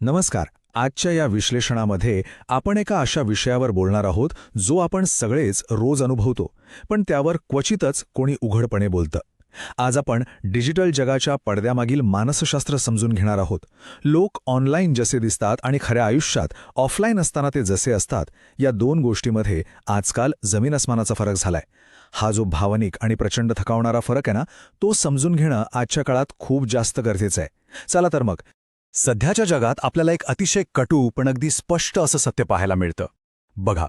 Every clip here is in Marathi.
नमस्कार. आजच्या या विश्लेषणामध्ये आपण एका अशा विषयावर बोलणार आहोत जो आपण सगळेच रोज अनुभवतो, पण त्यावर क्वचितच कोणी उघडपणे बोलतं. आज आपण डिजिटल जगाच्या पडद्यामागील मानसशास्त्र समजून घेणार आहोत. लोक ऑनलाईन जसे दिसतात आणि खऱ्या आयुष्यात ऑफलाईन असताना ते जसे असतात, या दोन गोष्टीमध्ये आजकाल जमीन अस्मानाचा फरक झालाय. हा जो भावनिक आणि प्रचंड थकावणारा फरक आहे ना, तो समजून घेणं आजच्या काळात खूप जास्त गरजेचं आहे. चला तर मग, सध्याच्या जगात आपल्याला एक अतिशय कटू पण अगदी स्पष्ट असं सत्य पाहायला मिळतं. बघा,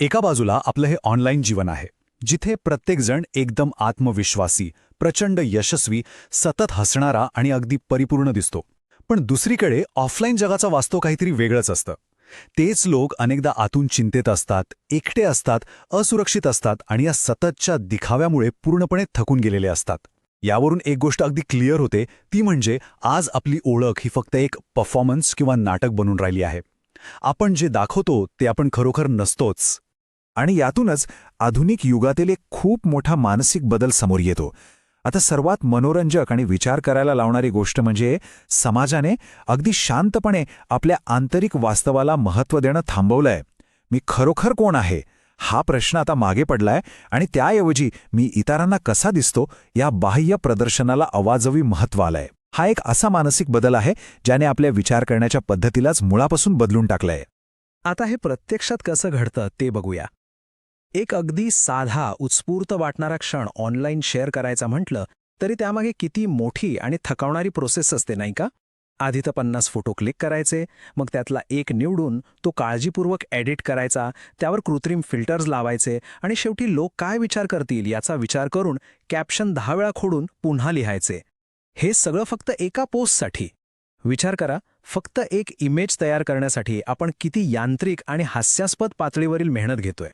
एका बाजूला आपलं हे ऑनलाईन जीवन आहे, जिथे प्रत्येकजण एकदम आत्मविश्वासी, प्रचंड यशस्वी, सतत हसणारा आणि अगदी परिपूर्ण दिसतो. पण दुसरीकडे ऑफलाईन जगाचा वास्तव काहीतरी वेगळंच असतं. तेच लोक अनेकदा आतून चिंतेत असतात, एकटे असतात, असुरक्षित असतात आणि या सततच्या दिखाव्यामुळे पूर्णपणे थकून गेलेले असतात. यावरून एक गोष्ट अगदी क्लिअर होते, ती म्हणजे आज आपली ओळख ही फक्त एक परफॉर्मन्स किंवा नाटक बनून राहिली आहे. आपण जे दाखवतो ते आपण खरोखर नसतोच. आणि यातूनच आधुनिक युगातील एक खूप मोठा मानसिक बदल समोर येतो. आता सर्वात मनोरंजक आणि विचार करायला लावणारी गोष्ट म्हणजे समाजाने अगदी शांतपणे आपल्या आंतरिक वास्तवाला महत्त्व देणं थांबवलंय. मी खरोखर कोण आहे हा प्रश्न आता मागे पडलाय आणि त्याऐवजी मी इतरांना कसा दिसतो या बाह्य प्रदर्शनाला अवाजवी महत्त्व आलंय. हा एक असा मानसिक बदल आहे ज्याने आपल्या विचार करण्याच्या पद्धतीलाच मुळापासून बदलून टाकलंय. आता हे प्रत्यक्षात कसं घडतं ते बघूया. एक अगदी साधा उत्स्फूर्त वाटणारा क्षण ऑनलाईन शेअर करायचा म्हटलं तरी त्यामागे किती मोठी आणि थकावणारी प्रोसेस असते, नाही का? आधी तर 50 फोटो क्लिक करायचे, मग त्यातला एक निवडून तो काळजीपूर्वक एडिट करायचा, त्यावर कृत्रिम फिल्टर्स लावायचे आणि शेवटी लोक काय विचार करतील याचा विचार करून कॅप्शन 10 वेळा खोडून पुन्हा लिहायचे. हे सगळं फक्त एका पोस्टसाठी. विचार करा, फक्त एक इमेज तयार करण्यासाठी आपण किती यांत्रिक आणि हास्यास्पद पातळीवरील मेहनत घेतोय.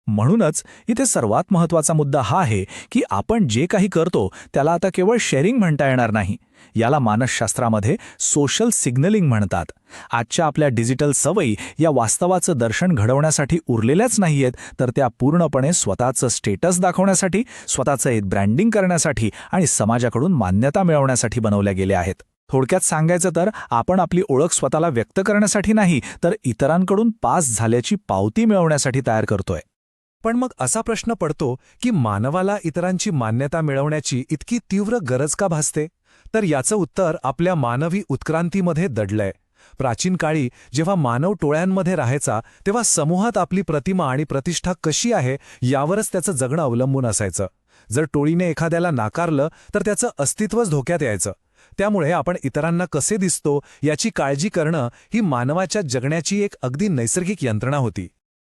म्हणूनच इथे सर्वात महत्त्वाचा मुद्दा हा आहे की आपण जे काही करतो त्याला आता केवळ शेअरिंग म्हणता येणार नाही. याला मानसशास्त्रामध्ये सोशल सिग्नलिंग म्हणतात. आजच्या आपल्या डिजिटल सवयी या वास्तवाचं दर्शन घडवण्यासाठी उरलेल्याच नाहीयेत, तर त्या पूर्णपणे स्वतःचं स्टेटस दाखवण्यासाठी, स्वतःचं एक ब्रँडिंग करण्यासाठी आणि समाजाकडून मान्यता मिळवण्यासाठी बनवल्या गेल्या आहेत. थोडक्यात सांगायचं तर आपण आपली ओळख स्वतःला व्यक्त करण्यासाठी नाही, तर इतरांकडून पास झाल्याची पावती मिळवण्यासाठी तयार करतोय. पण मग असा प्रश्न पडतो की मानवाला इतरांची मान्यता मिळवण्याची इतकी तीव्र गरज का भासते? तर याचं उत्तर आपल्या मानवी उत्क्रांतीमध्ये दडलंय. प्राचीन काळी जेव्हा मानव टोळ्यांमध्ये राहायचा, तेव्हा समूहात आपली प्रतिमा आणि प्रतिष्ठा कशी आहे यावरच त्याचं जगणं अवलंबून असायचं. जर टोळीने एखाद्याला नाकारलं तर त्याचं अस्तित्वच धोक्यात यायचं. त्यामुळे आपण इतरांना कसे दिसतो याची काळजी करणं ही मानवाच्या जगण्याची एक अगदी नैसर्गिक यंत्रणा होती.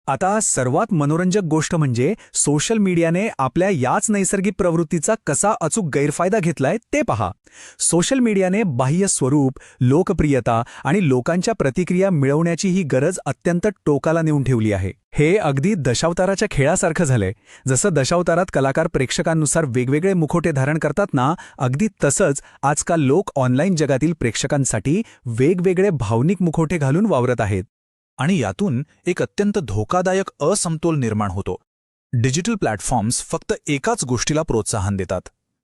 आता सर्वात मनोरंजक गोष्ट म्हणजे सोशल मीडियाने आपल्या याच नैसर्गिक प्रवृत्तीचा कसा अचूक गैरफायदा घेतलाय ते पहा. सोशल मीडियाने बाह्य स्वरूप, लोकप्रियता आणि लोकांच्या प्रतिक्रिया मिळवण्याची ही गरज अत्यंत टोकाला नेऊन ठेवली आहे. हे अगदी दशावताराच्या खेळासारखं झालंय. जसं दशावतारात कलाकार प्रेक्षकांनुसार वेगवेगळे मुखोटे धारण करतात ना, अगदी तसंच आजकाल लोक ऑनलाईन जगातील प्रेक्षकांसाठी वेगवेगळे भावनिक मुखोटे घालून वावरत आहेत. आणि यातून एक अत्यंत धोकादायक असमतोल निर्माण होतो. डिजिटल प्लॅटफॉर्म्स फक्त एकाच गोष्टीला प्रोत्साहन देतात,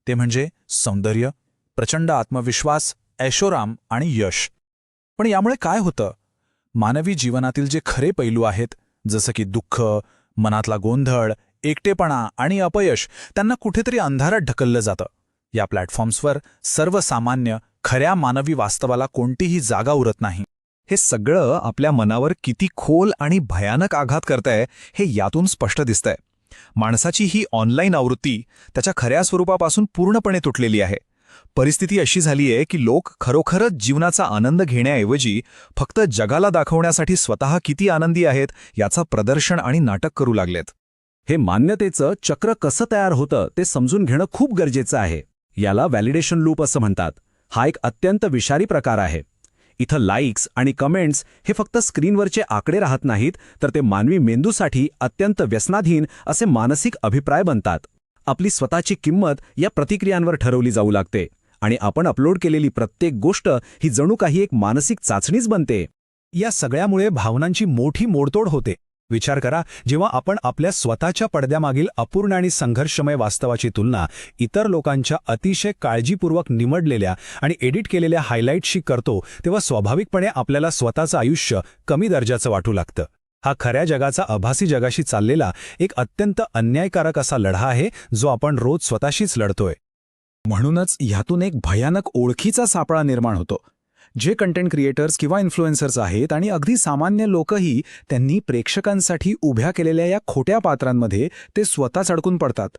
ते म्हणजे सौंदर्य, प्रचंड आत्मविश्वास, ऐशोराम आणि यश. पण यामुळे काय होतं? मानवी जीवनातील जे खरे पैलू आहेत, जसं की दुःख, मनातला गोंधळ, एकटेपणा आणि अपयश, त्यांना कुठेतरी अंधारात ढकललं जातं. या प्लॅटफॉर्म्सवर सर्वसामान्य, खऱ्या मानवी वास्तवाला कोणतीही जागा उरत नाही. हे सगळं आपल्या मनावर किती खोल आणि भयानक आघात करतंय हे यातून स्पष्ट दिसतंय. माणसाची ही ऑनलाईन आवृत्ती त्याच्या खऱ्या स्वरूपापासून पूर्णपणे तुटलेली आहे. परिस्थिती अशी झाली आहे की लोक खरोखरच जीवनाचा आनंद घेण्याऐवजी फक्त जगाला दाखवण्यासाठी स्वतः किती आनंदी आहेत याचं प्रदर्शन आणि नाटक करू लागलेत. हे मान्यतेचं चक्र कसं तयार होतं ते समजून घेणं खूप गरजेचं आहे. याला व्हॅलिडेशन लूप असं म्हणतात. हा एक अत्यंत विषारी प्रकार आहे. इथं लाईक्स आणि कमेंट्स हे फक्त स्क्रीनवरचे आकडे राहत नाहीत, तर ते मानवी मेंदूसाठी अत्यंत व्यसनाधीन असे मानसिक अभिप्राय बनतात. आपली स्वतःची किंमत या प्रतिक्रियांवर ठरवली जाऊ लागते आणि आपण अपलोड केलेली प्रत्येक गोष्ट ही जणू काही एक मानसिक चाचणीच बनते. या सगळ्यामुळे भावनांची मोठी मोडतोड होते. विचार करा, जेव्हा आपण आपल्या स्वतःच्या पडद्यामागील अपूर्ण आणि संघर्षमय वास्तवाची तुलना इतर लोकांच्या अतिशय काळजीपूर्वक निवडलेल्या आणि एडिट केलेल्या हायलाईट्सशी करतो, तेव्हा स्वाभाविकपणे आपल्याला स्वतःचं आयुष्य कमी दर्जाचं वाटू लागतं. हा खऱ्या जगाचा आभासी जगाशी चाललेला एक अत्यंत अन्यायकारक असा लढा आहे, जो आपण रोज स्वतःशीच लढतोय. म्हणूनच ह्यातून एक भयानक ओळखीचा सापळा निर्माण होतो. जे कंटेंट क्रिएटर्स किंवा इन्फ्लुएन्सर्स आहेत आणि अगदी सामान्य लोकही त्यांनी प्रेक्षकांसाठी उभ्या केलेल्या या खोट्या पात्रांमध्ये ते स्वतःच अडकून पडतात.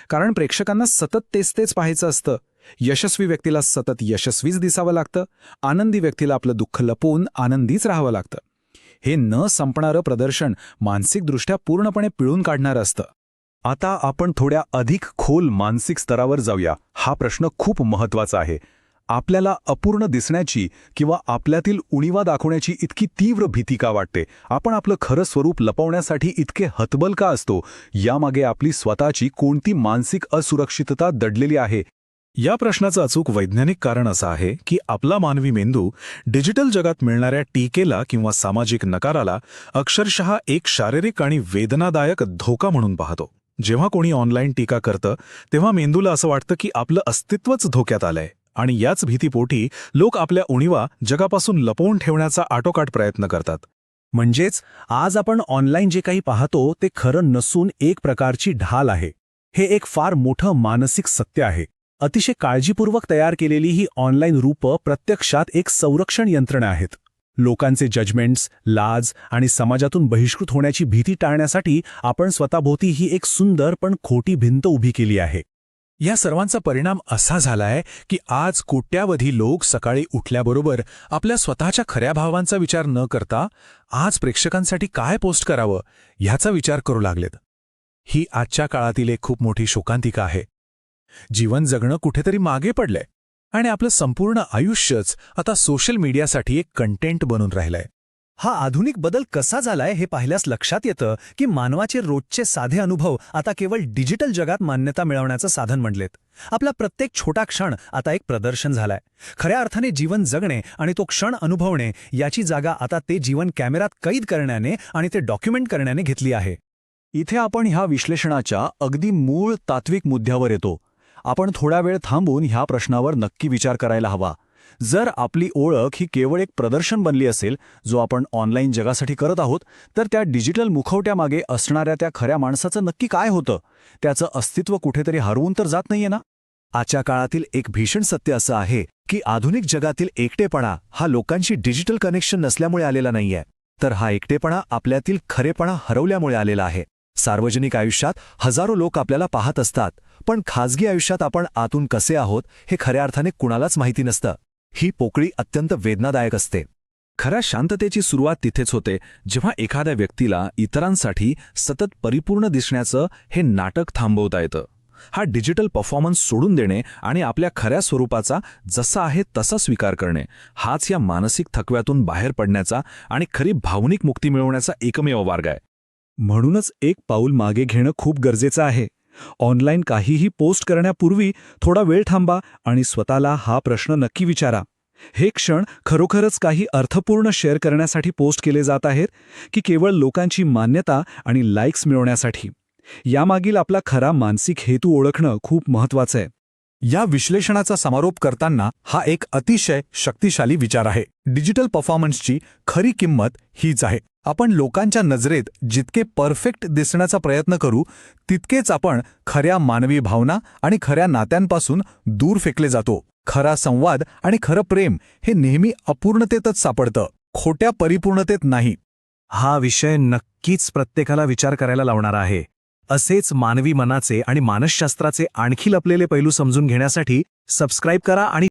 कारण प्रेक्षकांना सतत तेच पाहायचं असतं. यशस्वी व्यक्तीला सतत यशस्वीच दिसावं लागतं, आनंदी व्यक्तीला आपलं दुःख लपवून आनंदीच राहावं लागतं. हे न संपणारं प्रदर्शन मानसिकदृष्ट्या पूर्णपणे पिळून काढणारं असतं. आता आपण थोड्या अधिक खोल मानसिक स्तरावर जाऊया. हा प्रश्न खूप महत्त्वाचा आहे. आपल्याला अपूर्ण दिसण्याची किंवा आपल्यातील उणीवा दाखवण्याची इतकी तीव्र भीती का वाटते? आपण आपलं खरं स्वरूप लपवण्यासाठी इतके हतबल का असतो? यामागे आपली स्वतःची कोणती मानसिक असुरक्षितता दडलेली आहे? या प्रश्नाचं अचूक वैज्ञानिक कारण असं आहे की आपला मानवी मेंदू डिजिटल जगात मिळणाऱ्या टीकेला किंवा सामाजिक नकाराला अक्षरशः एक शारीरिक आणि वेदनादायक धोका म्हणून पाहतो. जेव्हा कोणी ऑनलाईन टीका करतं तेव्हा मेंदूला असं वाटतं की आपलं अस्तित्वच धोक्यात आलंय, आणि याच भीतीपोटी लोक आपल्या उणीवा जगापासून लपवून ठेवण्याचा आटोकाट प्रयत्न करतात. म्हणजेच आज आपण ऑनलाईन जे काही पाहतो ते खरं नसून एक प्रकारची ढाल आहे. हे एक फार मोठं मानसिक सत्य आहे. अतिशय काळजीपूर्वक तयार केलेली ही ऑनलाईन रूपं प्रत्यक्षात एक संरक्षण यंत्रणा आहेत. लोकांचे जजमेंट्स, लाज आणि समाजातून बहिष्कृत होण्याची भीती टाळण्यासाठी आपण स्वतःभोवती ही एक सुंदर पण खोटी भिंत उभी केली आहे. या सर्वांचा परिणाम असा झालाय की आज कोट्यावधी लोक सकाळी उठल्याबरोबर आपल्या स्वतःच्या खऱ्या भावांचा विचार न करता आज प्रेक्षकांसाठी काय पोस्ट करावं ह्याचा विचार करू लागलेत. ही आजच्या काळातील एक खूप मोठी शोकांतिका आहे. जीवन जगणं कुठेतरी मागे पडलंय आणि आपलं संपूर्ण आयुष्यच आता सोशल मीडियासाठी एक कंटेंट बनून राहिलंय. हा आधुनिक बदल कसा झालाय हे पाहिल्यास लक्षात येतं की मानवाचे रोजचे साधे अनुभव आता केवळ डिजिटल जगात मान्यता मिळवण्याचं साधन बनलेत. आपला प्रत्येक छोटा क्षण आता एक प्रदर्शन झालाय. खऱ्या अर्थाने जीवन जगणे आणि तो क्षण अनुभवणे याची जागा आता ते जीवन कॅमेऱ्यात कैद करण्याने आणि ते डॉक्युमेंट करण्याने घेतली आहे. इथे आपण ह्या विश्लेषणाच्या अगदी मूळ तात्विक मुद्द्यावर येतो. आपण थोडा वेळ थांबून ह्या प्रश्नावर नक्की विचार करायला हवा. जर आपली ओळख ही केवळ एक प्रदर्शन बनली असेल जो आपण ऑनलाईन जगासाठी करत आहोत, तर त्या डिजिटल मुखवट्यामागे असणाऱ्या त्या खऱ्या माणसाचं नक्की काय होतं? त्याचं अस्तित्व कुठेतरी हरवून तर जात नाहीये ना? आजच्या काळातील एक भीषण सत्य असं आहे की आधुनिक जगातील एकटेपणा हा लोकांशी डिजिटल कनेक्शन नसल्यामुळे आलेला नाहीये, तर हा एकटेपणा आपल्यातील खरेपणा हरवल्यामुळे आलेला आहे. सार्वजनिक आयुष्यात हजारो लोक आपल्याला पाहत असतात, पण खाजगी आयुष्यात आपण आतून कसे आहोत हे खऱ्या अर्थाने कुणालाच माहिती नसतं. ही पोकळी अत्यंत वेदनादायक असते. खऱ्या शांततेची सुरुवात तिथेच होते, जेव्हा एखाद्या व्यक्तीला इतरांसाठी सतत परिपूर्ण दिसण्याचं हे नाटक थांबवता येतं. हा डिजिटल परफॉर्मन्स सोडून देणे आणि आपल्या खऱ्या स्वरूपाचा जसा आहे तसा स्वीकार करणे, हाच या मानसिक थकव्यातून बाहेर पडण्याचा आणि खरी भावनिक मुक्ती मिळवण्याचा एकमेव मार्ग आहे. म्हणूनच एक पाऊल मागे घेणं खूप गरजेचं आहे. ऑनलाईन काहीही पोस्ट करण्यापूर्वी थोडा वेळ थांबा आणि स्वतःला हा प्रश्न नक्की विचारा. हे क्षण खरोखरच काही अर्थपूर्ण शेअर करण्यासाठी पोस्ट केले जात आहेत की केवळ लोकांची मान्यता आणि लाईक्स मिळवण्यासाठी? यामागील आपला खरा मानसिक हेतू ओळखणं खूप महत्त्वाचं आहे. या विश्लेषणाचा समारोप करताना हा एक अतिशय शक्तिशाली विचार आहे. डिजिटल परफॉर्मन्सची खरी किंमत हीच आहे. आपण लोकांच्या नजरेत जितके परफेक्ट दिसण्याचा प्रयत्न करू, तितकेच आपण खऱ्या मानवी भावना आणि खऱ्या नात्यांपासून दूर फेकले जातो. खरा संवाद आणि खरं प्रेम हे नेहमी अपूर्णतेतच सापडतं, खोट्या परिपूर्णतेत नाही. हा विषय नक्कीच प्रत्येकाला विचार करायला लावणारा आहे. असेच मानवी मनाचे आणि मानसशास्त्राचे आणखी लपलेले पैलू समजून घेण्यासाठी सबस्क्राईब करा आणि